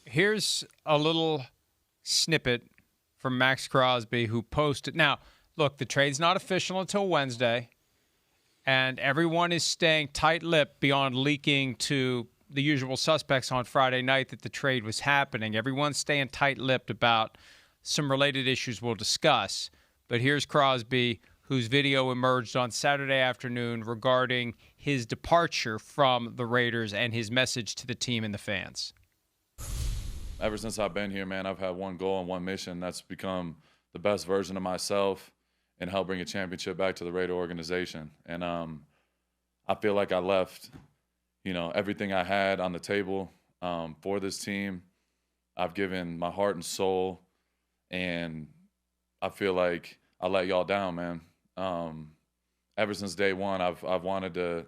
here's a little snippet from Maxx Crosby, who posted. Now, look, the trade's not official until Wednesday, and everyone is staying tight-lipped beyond leaking to the usual suspects on Friday night that the trade was happening. Everyone's staying tight-lipped about some related issues we'll discuss. But here's Crosby, whose video emerged on Saturday afternoon regarding his departure from the Raiders and his message to the team and the fans. Ever since I've been here, man, I've had one goal and one mission. That's become the best version of myself and help bring a championship back to the Raider organization. And I feel like I left, everything I had on the table for this team. I've given my heart and soul, and I feel like I let y'all down, man. Ever since day one, I've wanted to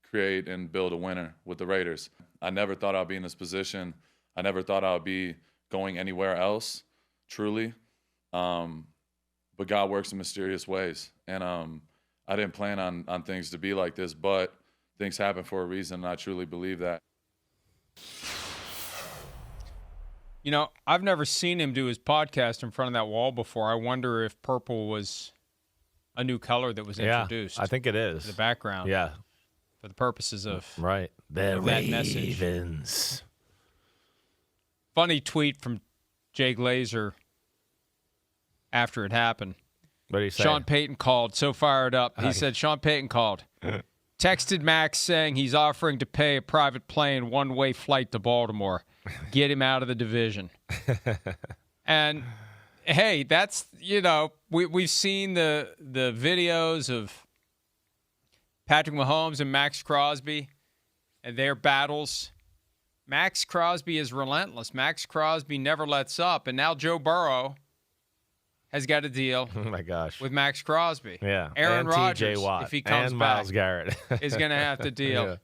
create and build a winner with the Raiders. I never thought I'd be in this position. I never thought I would be going anywhere else, truly. But God works in mysterious ways. And I didn't plan on things to be like this, but things happen for a reason, and I truly believe that. I've never seen him do his podcast in front of that wall before. I wonder if purple was a new color that was introduced. I think it is. The background. Yeah. For the purposes of the that Ravens. Message. Funny tweet from Jay Glazer after it happened. What did he say? Sean Payton called, so fired up. He said, Sean Payton called. Texted Max saying he's offering to pay a private plane one-way flight to Baltimore. Get him out of the division. And, hey, that's, we've seen the videos of Patrick Mahomes and Maxx Crosby and their battles. Maxx Crosby is relentless. Maxx Crosby never lets up. And now Joe Burrow has got a deal with Maxx Crosby. Yeah. Aaron Rodgers, Watt, if he comes and back, Myles Garrett. is going to have to deal.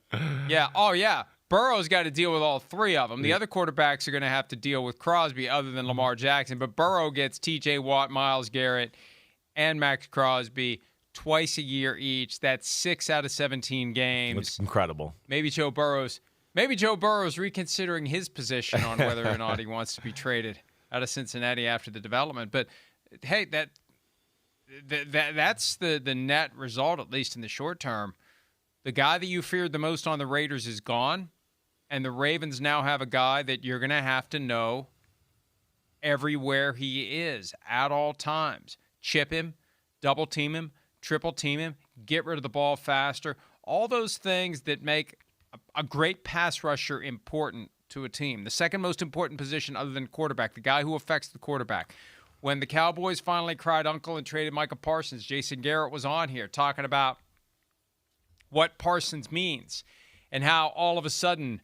Yeah. Oh, yeah. Burrow's got to deal with all three of them. The other quarterbacks are going to have to deal with Crosby other than Lamar Jackson. But Burrow gets T.J. Watt, Myles Garrett, and Maxx Crosby twice a year each. That's 6 out of 17 games. That's incredible. Maybe Joe Burrow's reconsidering his position on whether or not he wants to be traded out of Cincinnati after the development. But, hey, that's the net result, at least in the short term. The guy that you feared the most on the Raiders is gone, and the Ravens now have a guy that you're going to have to know everywhere he is at all times. Chip him, double team him, triple team him, get rid of the ball faster. All those things that make a great pass rusher important to a team. The second most important position other than quarterback, the guy who affects the quarterback. When the Cowboys finally cried uncle and traded Micah Parsons, Jason Garrett was on here talking about what Parsons means and how all of a sudden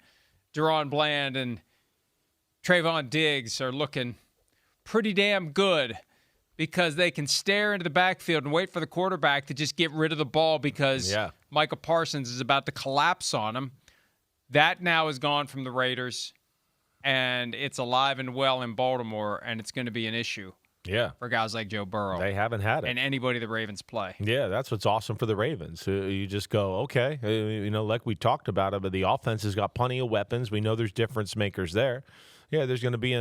Deron Bland and Trayvon Diggs are looking pretty damn good because they can stare into the backfield and wait for the quarterback to just get rid of the ball because Micah Parsons is about to collapse on him. That now is gone from the Raiders, and it's alive and well in Baltimore, and it's going to be an issue for guys like Joe Burrow. They haven't had it. And anybody the Ravens play. Yeah, that's what's awesome for the Ravens. You just go, okay, like we talked about it, but the offense has got plenty of weapons. We know there's difference makers there. Yeah, there's going to be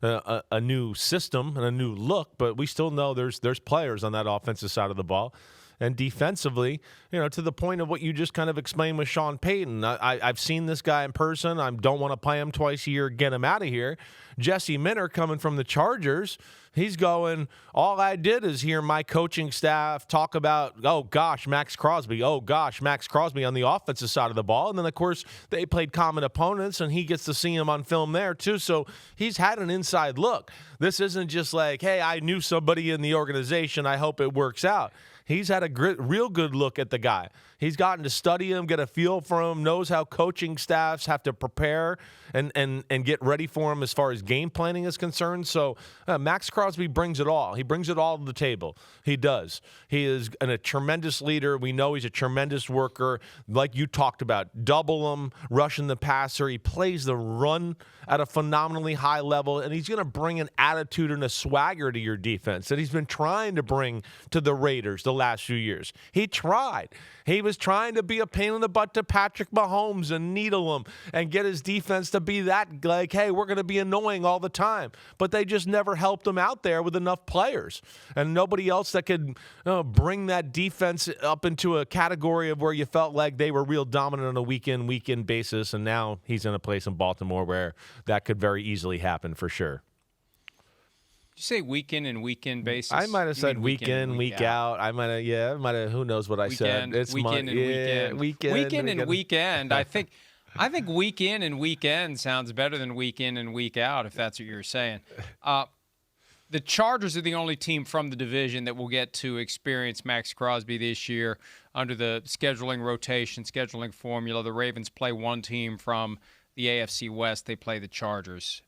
a new system and a new look, but we still know there's players on that offensive side of the ball. And defensively, to the point of what you just kind of explained with Sean Payton. I've seen this guy in person. I don't want to play him twice a year, get him out of here. Jesse Minter coming from the Chargers, he's going, all I did is hear my coaching staff talk about, oh, gosh, Maxx Crosby. Oh, gosh, Maxx Crosby on the offensive side of the ball. And then, of course, they played common opponents, and he gets to see him on film there, too. So he's had an inside look. This isn't just like, hey, I knew somebody in the organization. I hope it works out. He's had a real good look at the guy. He's gotten to study him, get a feel for him, knows how coaching staffs have to prepare and get ready for him as far as game planning is concerned. So Maxx Crosby brings it all. He brings it all to the table. He does. He is a tremendous leader. We know he's a tremendous worker. Like you talked about, double him, rushing the passer. He plays the run at a phenomenally high level, and he's going to bring an attitude and a swagger to your defense that he's been trying to bring to the Raiders the last few years. He tried. He was trying to be a pain in the butt to Patrick Mahomes and needle him and get his defense to be that like, hey, we're going to be annoying all the time. But they just never helped him out there with enough players and nobody else that could bring that defense up into a category of where you felt like they were real dominant on a week-in basis. And now he's in a place in Baltimore where that could very easily happen for sure. Did you say week-in and week-in basis? I might have said week in, week out. I might have, who knows what I said. It's weekend and weekend. Weekend and weekend. I think week in and weekend sounds better than week in and week out, if that's what you're saying. The Chargers are the only team from the division that will get to experience Maxx Crosby this year under the scheduling rotation, scheduling formula. The Ravens play one team from the AFC West. They play the Chargers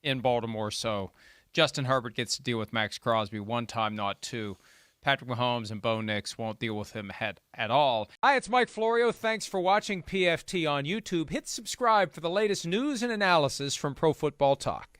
in Baltimore, so Justin Herbert gets to deal with Maxx Crosby one time, not two. Patrick Mahomes and Bo Nix won't deal with him at all. Hi, it's Mike Florio. Thanks for watching PFT on YouTube. Hit subscribe for the latest news and analysis from Pro Football Talk.